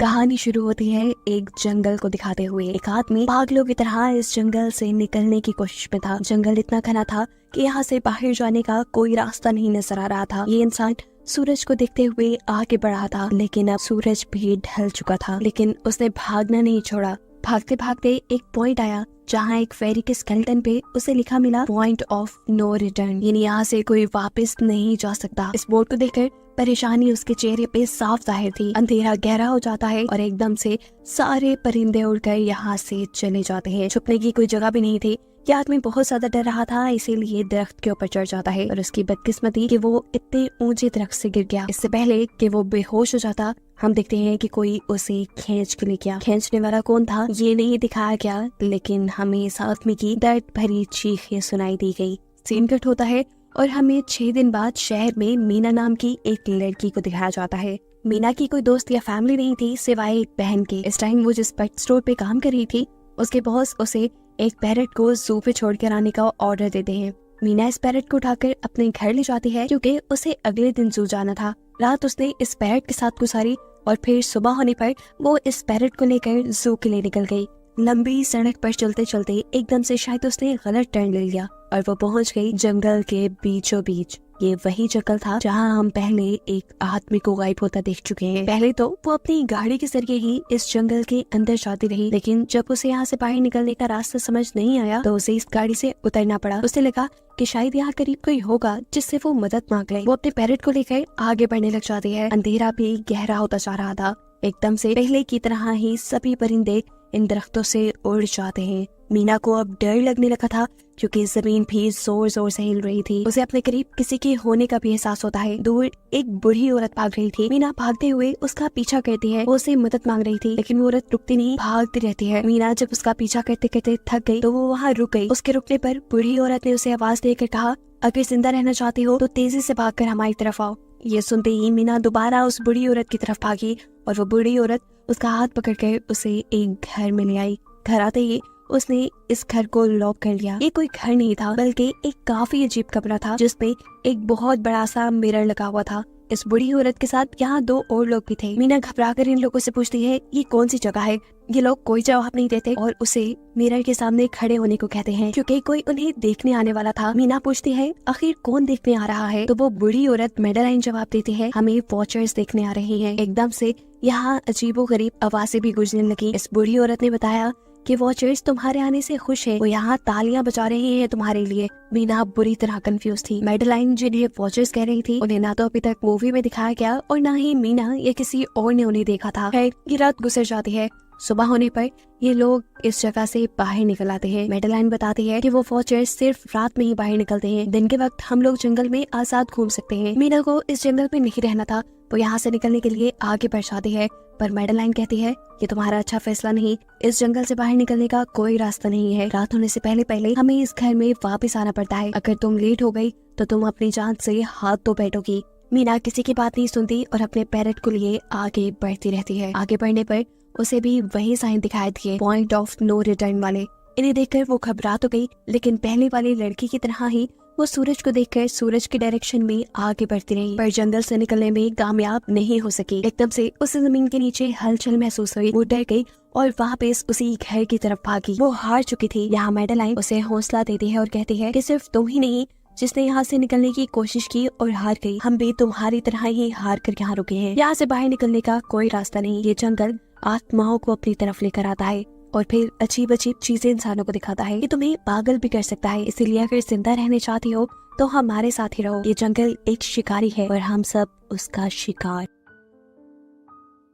कहानी शुरू होती है एक जंगल को दिखाते हुए। एक आदमी पागलों की तरह इस जंगल से निकलने की कोशिश में था। जंगल इतना घना था कि यहाँ से बाहर जाने का कोई रास्ता नहीं नजर आ रहा था। ये इंसान सूरज को देखते हुए आगे बढ़ा था, लेकिन अब सूरज भी ढल चुका था। लेकिन उसने भागना नहीं छोड़ा। भागते भागते एक पॉइंट आया जहाँ एक फेरी के स्केलेटन पे उसे लिखा मिला पॉइंट ऑफ नो रिटर्न, यानी यहाँ से कोई वापस नहीं जा सकता। इस बोर्ड को देखकर परेशानी उसके चेहरे पे साफ जाहिर थी। अंधेरा गहरा हो जाता है और एकदम से सारे परिंदे उड़कर यहाँ से चले जाते हैं। छुपने की कोई जगह भी नहीं थी। यह आदमी बहुत ज्यादा डर रहा था, इसीलिए दरख्त के ऊपर चढ़ जाता है और उसकी बदकिस्मती कि वो इतने ऊंचे दरख्त से गिर गया। इससे पहले कि वो बेहोश हो जाता, हम देखते हैं कि कोई उसे खींच के ले गया। खींचने वाला कौन था ये नहीं दिखाया गया, लेकिन हमें इस आदमी की दर्द भरी चीखें सुनाई दी गई। सीन कट होता है और हमें 6 दिन बाद शहर में मीना नाम की एक लड़की को दिखाया जाता है। मीना की कोई दोस्त या फैमिली नहीं थी सिवाय एक बहन के। इस टाइम वो जिस पेट स्टोर पे काम कर रही थी, उसके बॉस उसे एक पैरट को जू पे छोड़कर आने का ऑर्डर देते हैं। मीना इस पैरट को उठाकर अपने घर ले जाती है क्योंकि उसे अगले दिन जू जाना था। रात उसने इस पैरट के साथ गुजारी और फिर सुबह होने पर वो इस पैरट को लेकर जू के लिए निकल गई। लंबी सड़क पर चलते चलते एकदम से शायद उसने गलत टर्न ले लिया और वो पहुंच गई जंगल के बीचों बीच। ये वही जंगल था जहां हम पहले एक आदमी को गायब होता देख चुके हैं। पहले तो वो अपनी गाड़ी के जरिए ही इस जंगल के अंदर जाती रही, लेकिन जब उसे यहाँ से बाहर निकलने का रास्ता समझ नहीं आया तो उसे इस गाड़ी से उतरना पड़ा। उसे लगा कि शायद यहाँ करीब कोई होगा जिससे वो मदद मांग ले। वो अपने पैरट को लेकर आगे बढ़ने लग जाती है। अंधेरा भी गहरा होता जा रहा था। एकदम से पहले की तरह ही सभी परिंदे इन दरख्तों से उड़ जाते हैं। मीना को अब डर लगने लगा था क्योंकि जमीन भी जोर जोर से हिल रही थी। उसे अपने करीब किसी के होने का भी एहसास होता है। दूर एक बुढ़ी औरत भाग रही थी। मीना भागते हुए उसका पीछा करती है। वो उसे मदद मांग रही थी, लेकिन वो औरत रुकती नहीं, भागती रहती है। मीना जब उसका पीछा करते करते थक गई तो वो वहाँ रुक गई। उसके रुकने पर बुढ़ी औरत ने उसे आवाज देकर कहा, अगर जिंदा रहना चाहती हो तो तेजी से भागकर हमारी तरफ आओ। ये सुनते ही मीना दोबारा उस बुढ़ी औरत की तरफ भागी और वो बुढ़ी औरत उसका हाथ पकड़कर उसे एक घर में ले आई। घर आते ही उसने इस घर को लॉक कर लिया। ये कोई घर नहीं था बल्कि एक काफी अजीब कमरा था जिसमें एक बहुत बड़ा सा मिरर लगा हुआ था। इस बुढ़ी औरत के साथ यहाँ 2 और लोग भी थे। मीना घबराकर इन लोगों से पूछती है ये कौन सी जगह है। ये लोग कोई जवाब नहीं देते और उसे मिरर के सामने खड़े होने को कहते हैं क्योंकि कोई उन्हें देखने आने वाला था। मीना पूछती है आखिर कौन देखने आ रहा है, तो वो बुढ़ी औरत मेडेलाइन जवाब देती है हमें वॉचर्स देखने आ रहे हैं। एकदम से यहाँ अजीबोगरीब आवाजें भी गूंजने लगी। इस बुढ़ी औरत ने बताया कि वॉचर्स तुम्हारे आने से खुश है, वो यहाँ तालियां बजा रहे हैं तुम्हारे लिए। मीना बुरी तरह कंफ्यूज थी। मेडेलाइन जिन्हें वॉचर्स कह रही थी उन्हें ना तो अभी तक मूवी में दिखाया गया और ना ही मीना या किसी और ने उन्हें देखा था। ये रात गुजर जाती है। सुबह होने पर ये लोग इस जगह से बाहर निकल आते हैं। मेडेलाइन बताती है कि वो वॉचर्स सिर्फ रात में ही बाहर निकलते हैं, दिन के वक्त हम लोग जंगल में आजाद घूम सकते हैं। मीना को इस जंगल में नहीं रहना था, वो यहाँ से निकलने के लिए आगे बढ़ जाती है, पर मेडेलाइन कहती है ये तुम्हारा अच्छा फैसला नहीं, इस जंगल से बाहर निकलने का कोई रास्ता नहीं है। रात होने से पहले पहले हमें इस घर में वापस आना पड़ता है। अगर तुम लेट हो गई तो तुम अपनी जान से हाथ तो बैठोगी। मीना किसी की बात नहीं सुनती और अपने पैरट को लिए आगे बढ़ती रहती है। आगे बढ़ने पर उसे भी वही साइन दिखाई दिए, पॉइंट ऑफ नो रिटर्न वाले। इन्हें देखकर वो घबरा तो गई, लेकिन पहले वाली लड़की की तरह ही वो सूरज को देखकर सूरज की डायरेक्शन में आगे बढ़ती रही, पर जंगल से निकलने में कामयाब नहीं हो सकी। एकदम से उसे जमीन के नीचे हलचल महसूस हुई। वो डर गई और वापस उसी घर की तरफ भागी। वो हार चुकी थी। यहाँ मेडेलाइन उसे हौसला देती है और कहती है कि सिर्फ तुम ही नहीं जिसने यहाँ से निकलने की कोशिश की और हार गई, हम भी तुम्हारी तरह ही हार कर यहाँ रुके हैं। यहाँ से बाहर निकलने का कोई रास्ता नहीं। ये जंगल आत्माओं को अपनी तरफ लेकर आता है और फिर अजीब अजीब चीजें इंसानों को दिखाता है। ये तुम्हें पागल भी कर सकता है, इसीलिए अगर जिंदा रहने चाहती हो तो हमारे साथ ही रहो। ये जंगल एक शिकारी है और हम सब उसका शिकार।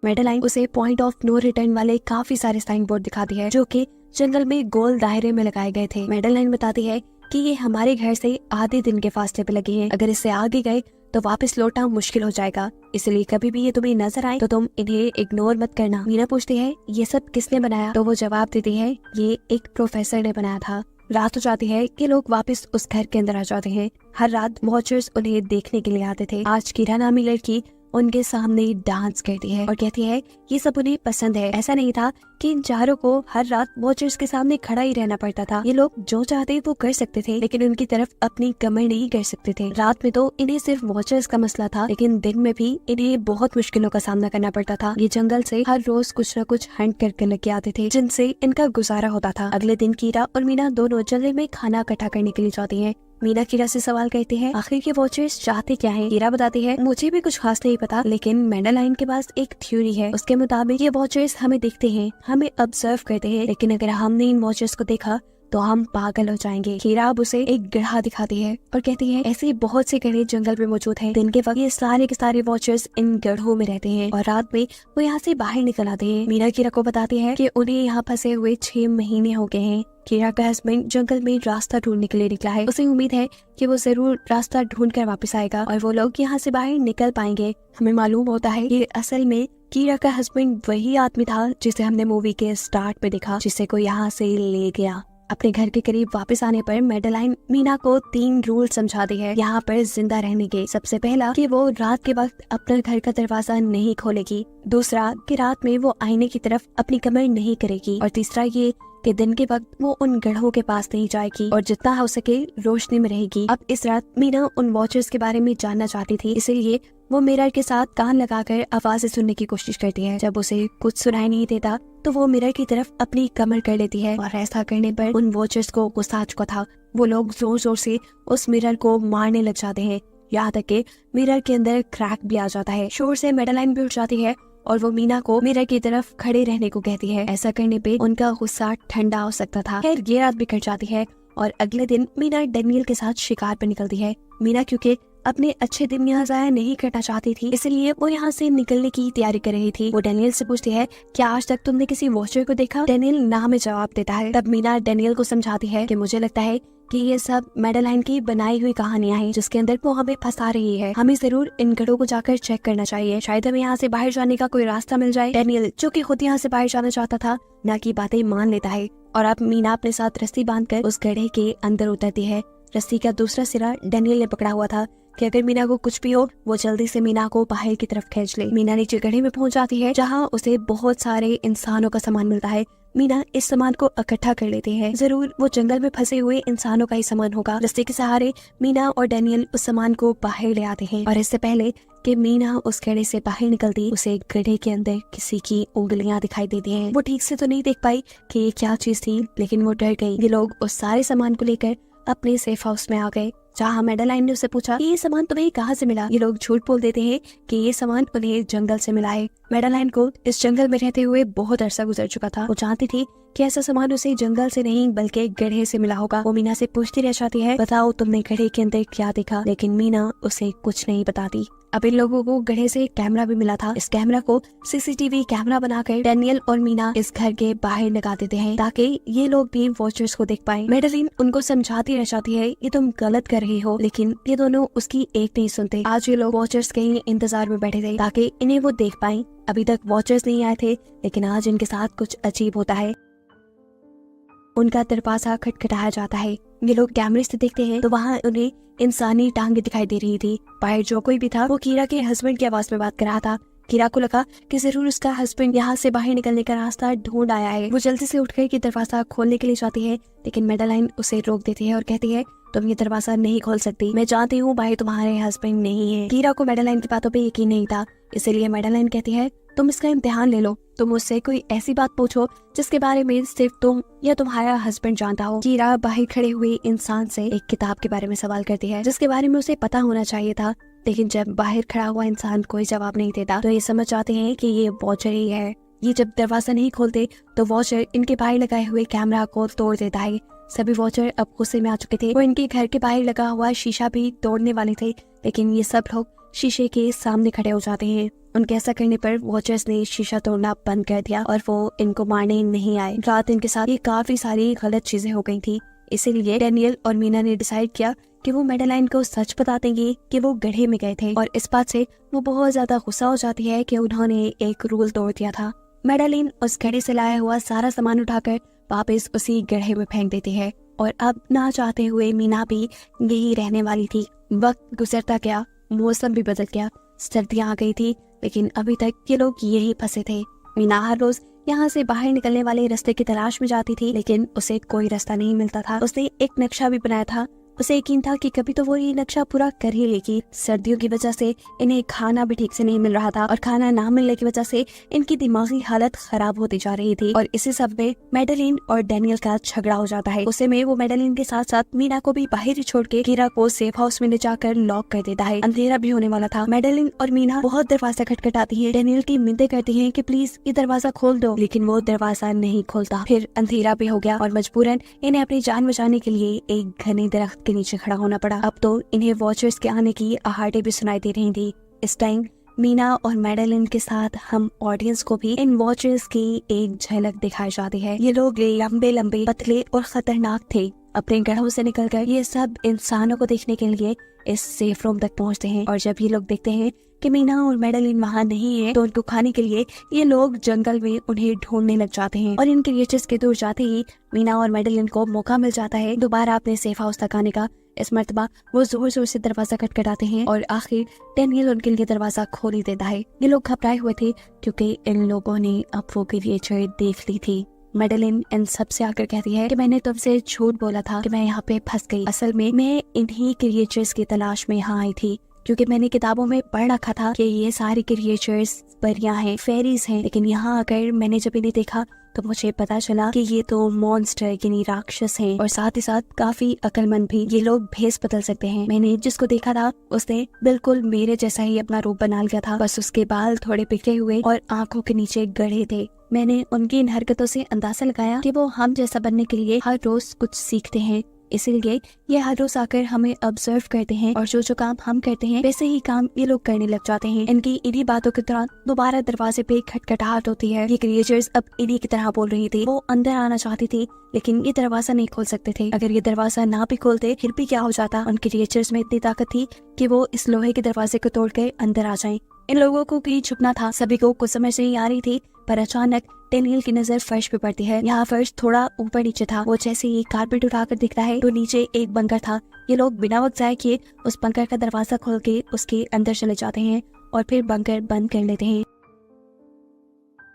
मेडेलाइन उसे पॉइंट ऑफ नो रिटर्न वाले काफी सारे साइन बोर्ड दिखाती है जो कि जंगल में गोल दायरे में लगाए गए थे। मेडेलाइन बताती है कि ये हमारे घर से आधे दिन के फासले पे लगे हैं, अगर इससे आगे गए तो वापस लौटना मुश्किल हो जाएगा, इसलिए कभी भी ये तुम्हें नजर आए तो तुम इन्हें इग्नोर मत करना। मीना पूछती है ये सब किसने बनाया, तो वो जवाब देती है ये एक प्रोफेसर ने बनाया था। रात हो जाती है कि लोग वापस उस घर के अंदर आ जाते हैं। हर रात वॉचर्स उन्हें देखने के लिए आते थे। आज किरा नामी लड़की उनके सामने डांस करती है और कहती है ये सब उन्हें पसंद है। ऐसा नहीं था कि इन चारों को हर रात वॉचर्स के सामने खड़ा ही रहना पड़ता था। ये लोग जो चाहते वो कर सकते थे, लेकिन उनकी तरफ अपनी कमर नहीं कर सकते थे। रात में तो इन्हें सिर्फ वॉचर्स का मसला था, लेकिन दिन में भी इन्हें बहुत मुश्किलों का सामना करना पड़ता था। ये जंगल से हर रोज कुछ न कुछ हंट करके लेके आते थे, जिनसे इनका गुजारा होता था। अगले दिन कीरा और मीना दोनों जंगल में खाना इकट्ठा करने के लिए जाती है। मीना कीरा से सवाल करती है आखिर ये वॉचर्स चाहते क्या हैं? कीरा बताती है मुझे भी कुछ खास नहीं पता, लेकिन मैडेलाइन के पास एक थ्योरी है। उसके मुताबिक ये वॉचर्स हमें देखते हैं, हमें ऑब्जर्व करते हैं, लेकिन अगर हमने इन वॉचर्स को देखा तो हम पागल हो जाएंगे। कीरा अब उसे एक गड्ढा दिखाती है और कहती है ऐसे बहुत से गड्ढे जंगल में मौजूद हैं। दिन के वक्त ये सारे के सारे वॉचर्स इन गड्ढों में रहते हैं और रात में वो यहाँ से बाहर निकल आते हैं। मीना कीरा को बताती है कि उन्हें यहाँ फंसे हुए 6 महीने हो गए हैं। कीरा का हस्बैंड जंगल में रास्ता ढूंढने के लिए निकला है। उसे उम्मीद है कि वो जरूर रास्ता ढूंढ कर वापस आएगा और वो लोग यहाँ से बाहर निकल पाएंगे। हमें मालूम होता है कि असल में कीरा का हस्बैंड वही आदमी था जिसे हमने मूवी के स्टार्ट पे देखा, जिसे को यहाँ से ले गया। अपने घर के करीब वापस आने पर मैडेलाइन मीना को 3 रूल समझाती है यहाँ पर जिंदा रहने के। सबसे पहला कि वो रात के वक्त अपने घर का दरवाजा नहीं खोलेगी। दूसरा कि रात में वो आईने की तरफ अपनी कमर नहीं करेगी। और तीसरा ये कि दिन के वक्त वो उन गड्ढों के पास नहीं जाएगी और जितना हो सके रोशनी में रहेगी। अब इस रात मीना उन वॉचर्स के बारे में जानना चाहती थी, इसीलिए वो मिरर के साथ कान लगाकर आवाजें सुनने की कोशिश करती है। जब उसे कुछ सुनाई नहीं देता तो वो मिरर की तरफ अपनी कमर कर लेती है और ऐसा करने पर उन वॉचर्स को गुस्सा आ चुका था। वो लोग जोर जोर से उस मिरर को मारने लग जाते हैं, यहाँ तक कि मिरर के अंदर क्रैक भी आ जाता है। शोर से मैडेलाइन भी उठ जाती है और वो मीना को मिरर की तरफ खड़े रहने को कहती है। ऐसा करने पे उनका गुस्सा ठंडा हो सकता था। खैर ये रात भी कट जाती है और अगले दिन मीना डैनियल के साथ शिकार पर निकलती है। मीना क्योंकि अपने अच्छे दिन यहाँ जाया नहीं करना चाहती थी, इसलिए वो यहाँ से निकलने की तैयारी कर रही थी। वो डैनियल से पूछती है क्या आज तक तुमने किसी वॉचर को देखा? डैनियल ना में जवाब देता है। तब मीना डैनियल को समझाती है कि मुझे लगता है कि ये सब मैडेलाइन की बनाई हुई कहानियां हैं, जिसके अंदर वो हमें फंसा रही है। हमें जरूर इन गढ़ों को जाकर चेक करना चाहिए, शायद हमें यहाँ से बाहर जाने का कोई रास्ता मिल जाए। डैनियल जो कि खुद यहाँ से बाहर जाना चाहता था, ना की बातें मान लेता है और अब मीना अपने साथ रस्सी बांधकर उस गड्ढे के अंदर उतरती है। रस्सी का दूसरा सिरा डैनियल ने पकड़ा हुआ था कि अगर मीना को कुछ भी हो वो जल्दी से मीना को बाहर की तरफ खींच ले। मीना नीचे गड्ढे में पहुंच जाती है जहां उसे बहुत सारे इंसानों का सामान मिलता है। मीना इस सामान को इकट्ठा कर लेती है, जरूर वो जंगल में फंसे हुए इंसानों का ही सामान होगा। रस्ते के सहारे मीना और डैनियल उस सामान को बाहर ले आते हैं और इससे पहले कि मीना उस गड्ढे से बाहर निकलती, उसे गड्ढे के अंदर किसी की उंगलियां दिखाई देती हैं। वो ठीक से तो नहीं देख पाई कि ये क्या चीज थी, लेकिन वो डर गई। ये लोग उस सारे सामान को लेकर अपने सेफ हाउस में आ गए, जहाँ मैडेलाइन ने उससे पूछा ये सामान तुम्हें कहाँ से मिला? ये लोग झूठ बोल देते हैं कि ये सामान उन्हें जंगल से मिला है। मैडेलाइन को इस जंगल में रहते हुए बहुत अरसा गुजर चुका था। वो जानती थी कि ऐसा सामान उसे जंगल से नहीं बल्कि गड्ढे से मिला होगा। वो मीना से पूछती रह जाती है बताओ तुमने गड्ढे के अंदर क्या देखा, लेकिन मीना उसे कुछ नहीं बताती। अब इन लोगों को गड्ढे से कैमरा भी मिला था। इस कैमरा को सीसीटीवी कैमरा बनाकर डैनियल और मीना इस घर के बाहर लगा देते हैं ताकि ये लोग भी वॉचर्स को देख पाएं। मैडेलाइन उनको समझाती रह जाती है ये तुम गलत कर रही हो, लेकिन ये दोनों उसकी एक नहीं सुनते। आज ये लोग वॉचर्स के इंतजार में बैठे थे ताकि इन्हें वो देख पाएं। अभी तक वॉचर्स नहीं आए थे, लेकिन आज इनके साथ कुछ अजीब होता है। उनका दरवाजा खटखटाया जाता है। ये लोग कैमरे से देखते हैं तो वहाँ उन्हें इंसानी टांगे दिखाई दे रही थी। बाहर जो कोई भी था वो कीरा के हस्बैंड की आवाज में बात कर रहा था। कीरा को लगा कि जरूर उसका हस्बैंड यहाँ से बाहर निकलने का रास्ता ढूंढ आया है। वो जल्दी से उठकर के दरवाजा खोलने के लिए जाती है, लेकिन मैडेलाइन उसे रोक देती है और कहती है तुम ये दरवाजा नहीं खोल सकती, मैं जानती हूँ भाई तुम्हारे हस्बैंड नहीं है। कीरा को मैडेलाइन की बातों पे यकीन नहीं था, इसीलिए मैडेलाइन कहती है तुम इसका इम्तिहान ले लो, तुम मुझसे कोई ऐसी बात पूछो जिसके बारे में सिर्फ तुम या तुम्हारा हस्बैंड जानता हो। कीरा बाहर खड़े हुए इंसान से एक किताब के बारे में सवाल करती है जिसके बारे में उसे पता होना चाहिए था, लेकिन जब बाहर खड़ा हुआ इंसान कोई जवाब नहीं देता तो ये समझ जाते हैं कि ये वॉचर ही है। ये जब दरवाजा नहीं खोलते तो वॉचर इनके बाहर लगाए हुए कैमरा को तोड़ देता है। सभी वॉचर अब गुस्से में आ चुके थे। वो इनके घर के बाहर लगा हुआ शीशा भी तोड़ने वाले थे, लेकिन ये सब लोग शीशे के सामने खड़े हो जाते हैं। उनके ऐसा करने पर वॉचर्स ने शीशा तोड़ना बंद कर दिया और वो इनको मारने नहीं आए। रात इनके साथ ये काफी सारी गलत चीजें हो गई थी, इसीलिए डैनियल और मीना ने डिसाइड किया कि वो मैडेलाइन को सच बता देंगे कि वो गड्ढे में गए थे। और इस बात से वो बहुत ज्यादा गुस्सा हो जाती है कि उन्होंने एक रूल तोड़ दिया था। मैडेलाइन उस गड्ढे से लाया हुआ सारा सामान उठाकर वापस उसी गड्ढे में फेंक देती है और अब ना चाहते हुए मीना भी यही रहने वाली थी। वक्त गुजरता गया, मौसम भी बदल गया। सर्दियाँ आ गई थी, लेकिन अभी तक ये लोग यही फंसे थे। मीना हर रोज यहाँ से बाहर निकलने वाले रास्ते की तलाश में जाती थी, लेकिन उसे कोई रास्ता नहीं मिलता था। उसने एक नक्शा भी बनाया था। उसे यकीन था कि कभी तो वो ये नक्शा पूरा कर ही लेगी। सर्दियों की वजह से इन्हें खाना भी ठीक से नहीं मिल रहा था और खाना ना मिलने की वजह से इनकी दिमागी हालत खराब होती जा रही थी। और इसी सब में मैडेलिन और डैनियल का झगड़ा हो जाता है। उसे में वो मैडेलिन के साथ साथ मीना को भी बाहर ही छोड़ के कीरा को सेफ हाउस में ले जाकर लॉक कर देता है। अंधेरा भी होने वाला था। मैडेलिन और मीना बहुत दरवाजा खटखटाती है। डैनियल की मिन्नतें करती है कि प्लीज ये दरवाजा खोल दो, लेकिन वो दरवाजा नहीं खोलता। फिर अंधेरा भी हो गया और मजबूरन इन्हें अपनी जान बचाने के लिए एक घने दरख्त के नीचे खड़ा होना पड़ा। अब तो इन्हें वॉचर्स के आने की आहटें भी सुनाई दे रही थी। इस टाइम मीना और मैडेलिन के साथ हम ऑडियंस को भी इन वॉचर्स की एक झलक दिखाई जाती है। ये लोग लंबे लंबे, पतले और खतरनाक थे। अपने गढ़ों से निकलकर ये सब इंसानों को देखने के लिए इस सेफ रूम तक पहुंचते हैं। और जब ये लोग देखते हैं कि मीना और मैडेलिन वहाँ नहीं है, तो उनको खाने के लिए ये लोग जंगल में उन्हें ढूंढने लग जाते हैं। और इन क्रिएचर्स के दूर जाते ही मीना और मैडेलिन को मौका मिल जाता है दोबारा अपने सेफ हाउस तक आने का। इस मर्तबा वो जोर जोर से दरवाजा खटखटाते हैं और आखिर डैनियल उनके लिए दरवाजा खोल ही देता है। ये लोग घबराए हुए थे क्योंकि इन लोगों ने अब वो क्रिएचर देख ली थी। मैडेलिन इन सबसे आकर कहती है कि मैंने तुमसे झूठ बोला था कि मैं यहाँ पे फंस गई। असल में मैं इन्हीं क्रिएचर्स की तलाश में यहाँ आई थी, क्योंकि मैंने किताबों में पढ़ रखा था कि ये सारी क्रिएचर्स परियां हैं, फेरीज हैं। लेकिन यहाँ आकर मैंने जब इन्हें देखा तो मुझे पता चला कि ये तो मॉन्स्टर यानी राक्षस हैं और साथ ही साथ काफी अक्लमंद भी। ये लोग भेस बदल सकते हैं। मैंने जिसको देखा था उसने बिल्कुल मेरे जैसा ही अपना रूप बना लिया था, बस उसके बाल थोड़े बिखरे हुए और आंखों के नीचे गड़े थे। मैंने उनकी इन हरकतों से अंदाजा लगाया कि वो हम जैसा बनने के लिए हर रोज कुछ सीखते हैं, इसीलिए ये हर रोज आकर हमें ऑब्जर्व करते हैं और जो जो काम हम करते हैं वैसे ही काम ये लोग करने लग जाते हैं। इनकी इन्हीं बातों के दौरान दोबारा दरवाजे पे खटखटाहट होती है। ये क्रिएचर्स अब इन्हीं की तरह बोल रही थी। वो अंदर आना चाहती थी, लेकिन ये दरवाजा नहीं खोल सकते थे। अगर ये दरवाजा ना भी खोलते फिर भी क्या हो जाता। उन क्रिएचर्स में इतनी ताकत थी कि वो इस लोहे के दरवाजे को तोड़कर अंदर आ जाएं। इन लोगों को कहीं छुपना था। सभी को कुछ समझ नहीं आ रही थी, पर अचानक डैनियल की नजर फर्श पे पड़ती है। यहाँ फर्श थोड़ा ऊपर नीचे था। वो जैसे ही कारपेट उठाकर दिखता है तो नीचे एक बंकर था। ये लोग बिना वक्त जाए किए उस बंकर का दरवाजा खोल के उसके अंदर चले जाते हैं और फिर बंकर बंद कर लेते हैं।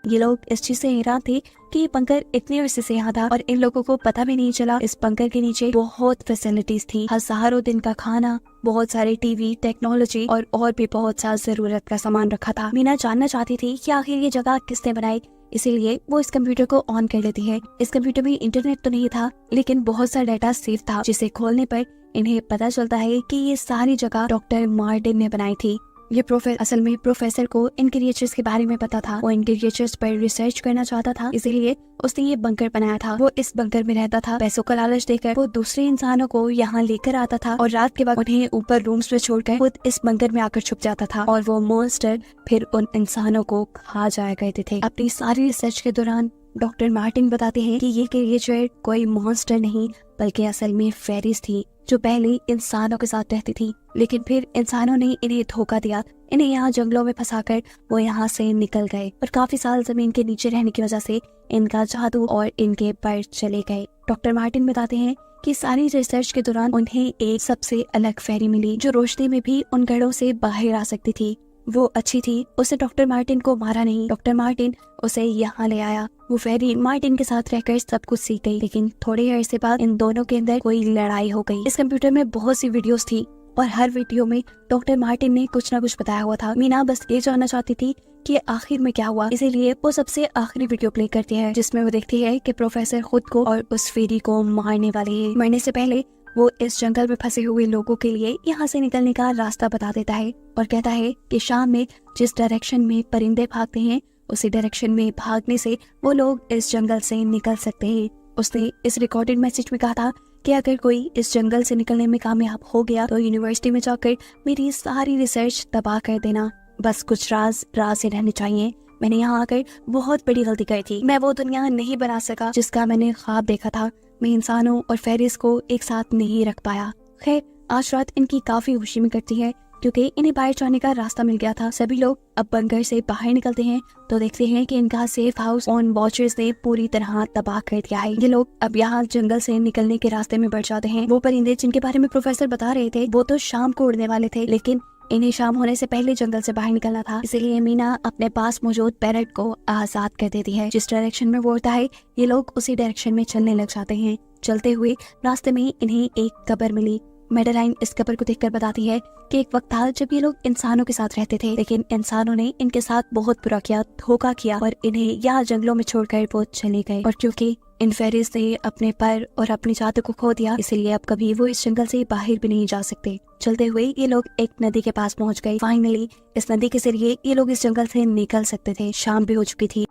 ये लोग इस चीज से हैरान थे कि ये बंकर इतने अरसे से यहाँ था और इन लोगों को पता भी नहीं चला। इस बंकर के नीचे बहुत फैसिलिटीज थी, हजारों दिन का खाना, बहुत सारे टीवी, टेक्नोलॉजी और भी बहुत सा जरूरत का सामान रखा था। मीना जानना चाहती थी कि आखिर ये जगह किसने बनाई, इसीलिए वो इस कंप्यूटर को ऑन कर लेती है। इस कंप्यूटर में इंटरनेट तो नहीं था, लेकिन बहुत सा डाटा सेव था, जिसे खोलने पर इन्हें पता चलता है कि ये सारी जगह डॉक्टर मार्टिन ने बनाई थी। ये असल में प्रोफेसर को इन क्रिएचर्स के बारे में पता था। वो इन क्रिएचर्स पर रिसर्च करना चाहता था, इसीलिए उसने ये बंकर बनाया था। वो इस बंकर में रहता था। पैसों का लालच देकर वो दूसरे इंसानों को यहाँ लेकर आता था और रात के वक्त उन्हें ऊपर रूम्स में छोड़कर खुद इस बंकर में आकर छुप जाता था और वो मॉन्स्टर फिर उन इंसानों को खा जाया करते थे। अपनी सारी रिसर्च के दौरान डॉक्टर मार्टिन बताते हैं कि ये क्रिएचर कोई मॉन्स्टर नहीं बल्कि असल में फेरीज थी, जो पहले इंसानों के साथ रहती थी, लेकिन फिर इंसानों ने इन्हें धोखा दिया। इन्हें यहाँ जंगलों में फंसाकर वो यहाँ से निकल गए और काफी साल जमीन के नीचे रहने की वजह से इनका जादू और इनके पर चले गए। डॉक्टर मार्टिन बताते हैं कि सारी रिसर्च के दौरान उन्हें एक सबसे अलग फेरी मिली, जो रोशनी में भी उन गढ़ों से बाहर आ सकती थी। वो अच्छी थी, उसे डॉक्टर मार्टिन को मारा नहीं। डॉक्टर मार्टिन उसे यहाँ ले आया। वो फेरी मार्टिन के साथ रहकर सब कुछ सीख गई, लेकिन थोड़े अरसे बाद इन दोनों के अंदर कोई लड़ाई हो गई। इस कंप्यूटर में बहुत सी वीडियोस थी और हर वीडियो में डॉक्टर मार्टिन ने कुछ न कुछ बताया हुआ था। मीना बस ये जानना चाहती थी कि आखिर में क्या हुआ, इसीलिए वो सबसे आखिरी वीडियो प्ले करती है, जिसमें वो देखती है कि प्रोफेसर खुद को और उस फेरी को मारने वाली है। मरने से पहले वो इस जंगल में फंसे हुए लोगों के लिए यहाँ से निकलने का रास्ता बता देता है और कहता है कि शाम में जिस डायरेक्शन में परिंदे भागते हैं उसी डायरेक्शन में भागने से वो लोग इस जंगल से निकल सकते हैं। उसने इस रिकॉर्डेड मैसेज में कहा था कि अगर कोई इस जंगल से निकलने में कामयाब हो गया तो यूनिवर्सिटी में जाकर मेरी सारी रिसर्च तबाह कर देना। बस कुछ राज से रहने चाहिए। मैंने यहाँ आकर बहुत बड़ी गलती की थी। मैं वो दुनिया नहीं बना सका जिसका मैंने ख्वाब देखा था। मैं इंसानों और फेरिस को एक साथ नहीं रख पाया। खैर, आज रात इनकी काफी खुशी में कटती है क्योंकि इन्हें बाहर जाने का रास्ता मिल गया था। सभी लोग अब बंकर से बाहर निकलते हैं तो देखते हैं कि इनका सेफ हाउस ऑन वॉचर्स ने पूरी तरह तबाह कर दिया है। ये लोग अब यहाँ जंगल से निकलने के रास्ते में बढ़ जाते हैं। वो परिंदे जिनके बारे में प्रोफेसर बता रहे थे वो तो शाम को उड़ने वाले थे, लेकिन इन्हें शाम होने से पहले जंगल से बाहर निकलना था, इसलिए मीना अपने पास मौजूद पैरट को आजाद कर देती है। जिस डायरेक्शन में वो उड़ता है ये लोग उसी डायरेक्शन में चलने लग जाते हैं। चलते हुए रास्ते में इन्हें एक कब्र मिली। मेडेलाइन इस कब्र को देखकर बताती है कि एक वक्त था जब ये लोग इंसानों के साथ रहते थे, लेकिन इंसानों ने इनके साथ बहुत बुरा किया, धोखा किया और इन्हें यहाँ जंगलों में छोड़कर वो चले गए। और क्योंकि इन फेरीज ने अपने पर और अपनी जात को खो दिया, इसलिए अब कभी वो इस जंगल से बाहर भी नहीं जा सकते। चलते हुए ये लोग एक नदी के पास पहुंच गए। फाइनली इस नदी के जरिए ये लोग इस जंगल से निकल सकते थे। शाम भी हो चुकी थी।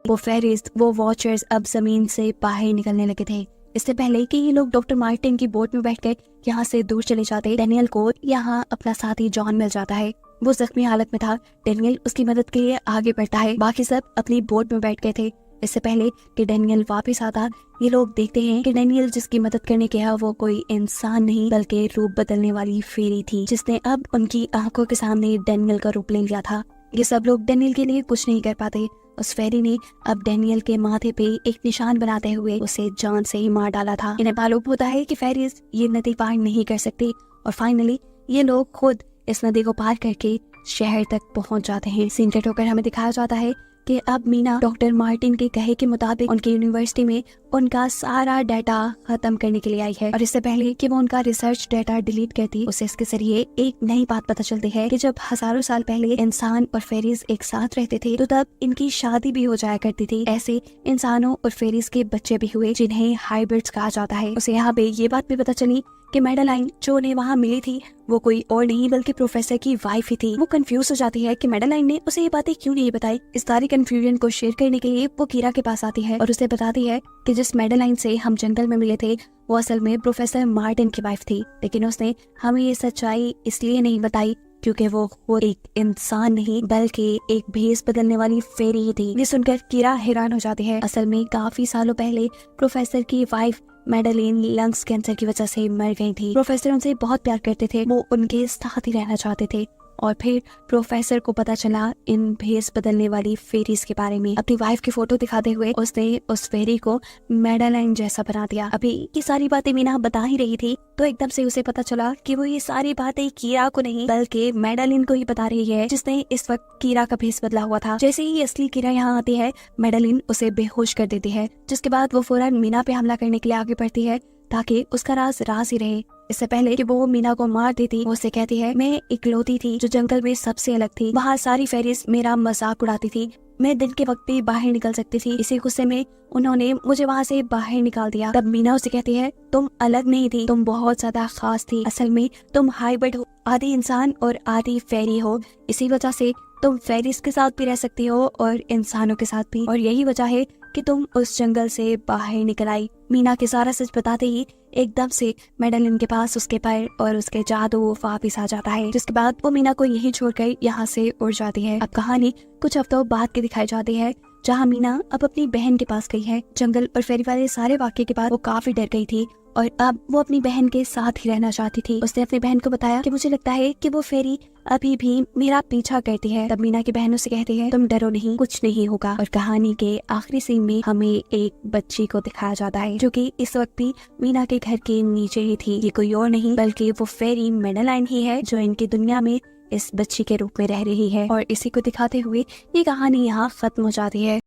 वो फेरीज, वो वॉचर्स अब जमीन से बाहर निकलने लगे थे। इससे पहले कि ये लोग डॉक्टर मार्टिन की बोट में बैठकर यहाँ से दूर चले जाते, डेनियल को यहाँ अपना साथी जॉन मिल जाता है। वो जख्मी हालत में था। डेनियल उसकी मदद के लिए आगे बढ़ता है। बाकी सब अपनी बोट में बैठ गए थे। इससे पहले कि डेनियल वापस आता, ये लोग देखते हैं कि डेनियल जिसकी मदद करने गया वो कोई इंसान नहीं बल्कि रूप बदलने वाली फेरी थी, जिसने अब उनकी आंखों के सामने डेनियल का रूप ले लिया था। ये सब लोग डेनियल के लिए कुछ नहीं कर पाते। उस फेरी ने अब डेनियल के माथे पे एक निशान बनाते हुए उसे जान से ही मार डाला था। इन्हें मालूम होता है कि फेरीज ये नदी पार नहीं कर सकती और फाइनली ये लोग खुद इस नदी को पार करके शहर तक पहुंच जाते हैं। सीन कट होकर हमें दिखाया जाता है कि अब मीना डॉक्टर मार्टिन के कहे के मुताबिक उनकी यूनिवर्सिटी में उनका सारा डाटा खत्म करने के लिए आई है। और इससे पहले कि वो उनका रिसर्च डाटा डिलीट करती, उसे इसके जरिए एक नई बात पता चलती है कि जब हजारों साल पहले इंसान और फेरीज एक साथ रहते थे तो तब इनकी शादी भी हो जाया करती थी। ऐसे इंसानों और फेरीज के बच्चे भी हुए जिन्हें हाइब्रिड्स कहा जाता है। उसे यहाँ पे ये बात भी पता चली कि मेडेलाइन जो उन्हें वहाँ मिली थी वो कोई और नहीं बल्कि प्रोफेसर की वाइफ ही थी। वो कंफ्यूज हो जाती है कि मेडेलाइन ने उसे ये बातें क्यों नहीं बताई। इस सारी कंफ्यूजन को शेयर करने के लिए वो कीरा के पास आती है और उसे बताती है कि जिस मेडेलाइन से हम जंगल में मिले थे वो असल में प्रोफेसर मार्टिन की वाइफ थी, लेकिन उसने हमें ये सच्चाई इसलिए नहीं बताई क्योंकि वो खुद एक इंसान नहीं बल्कि एक भेस बदलने वाली फेरी ही थी। ये सुनकर कीरा हैरान हो जाती है। असल में काफी सालों पहले प्रोफेसर की वाइफ मेडेलिन लंग्स कैंसर की वजह से मर गई थी। प्रोफेसर उनसे बहुत प्यार करते थे, वो उनके साथ ही रहना चाहते थे। और फिर प्रोफेसर को पता चला इन भेस बदलने वाली फेरीज के बारे में। अपनी वाइफ की फोटो दिखाते हुए उसने उस फेरी को मेडेलाइन जैसा बना दिया। अभी ये सारी बातें मीना बता ही रही थी तो एकदम से उसे पता चला कि वो ये सारी बातें कीरा को नहीं बल्कि मेडेलिन को ही बता रही है, जिसने इस वक्त कीरा का भेस बदला हुआ था। जैसे ही असली कीरा यहाँ आती है मेडेलिन उसे बेहोश कर देती है, जिसके बाद वो फौरन मीना पे हमला करने के लिए आगे बढ़ती है ताकि उसका राज ही रहे। इससे पहले कि वो मीना को मार देती, वो उसे कहती है मैं इकलौती थी जो जंगल में सबसे अलग थी। वहाँ सारी फेरीज मेरा मजाक उड़ाती थी। मैं दिन के वक्त भी बाहर निकल सकती थी। इसी गुस्से में उन्होंने मुझे वहाँ से बाहर निकाल दिया। तब मीना उसे कहती है तुम अलग नहीं थी, तुम बहुत ज्यादा खास थी। असल में तुम हाइब्रिड हो, आधी इंसान और आधी फेरी हो। इसी वजह से तुम फेरीज के साथ भी रह सकती हो और इंसानों के साथ भी, और यही वजह है कि तुम उस जंगल से बाहर निकल आई। मीना के सारा सच बताते ही एकदम से मेडेलिन के पास उसके पर और उसके जादू वापिस आ जाता है, जिसके बाद वो मीना को यही छोड़कर यहाँ से उड़ जाती है। अब कहानी कुछ हफ्तों बाद की दिखाई जाती है जहाँ मीना अब अपनी बहन के पास गई है। जंगल और फेरी वाले सारे वाक्य के बाद वो काफी डर गई थी और अब वो अपनी बहन के साथ ही रहना चाहती थी। उसने अपनी बहन को बताया कि मुझे लगता है कि वो फेरी अभी भी मेरा पीछा करती है। तब मीना की बहन उसे कहती है तुम डरो नहीं, कुछ नहीं होगा। और कहानी के आखिरी सीन में हमें एक बच्ची को दिखाया जाता है जो कि इस वक्त भी मीना के घर के नीचे ही थी। ये कोई और नहीं बल्कि वो फेरी मेडेलाइन ही है जो इनकी दुनिया में इस बच्ची के रूप में रह रही है। और इसी को दिखाते हुए ये कहानी यहाँ खत्म हो जाती है।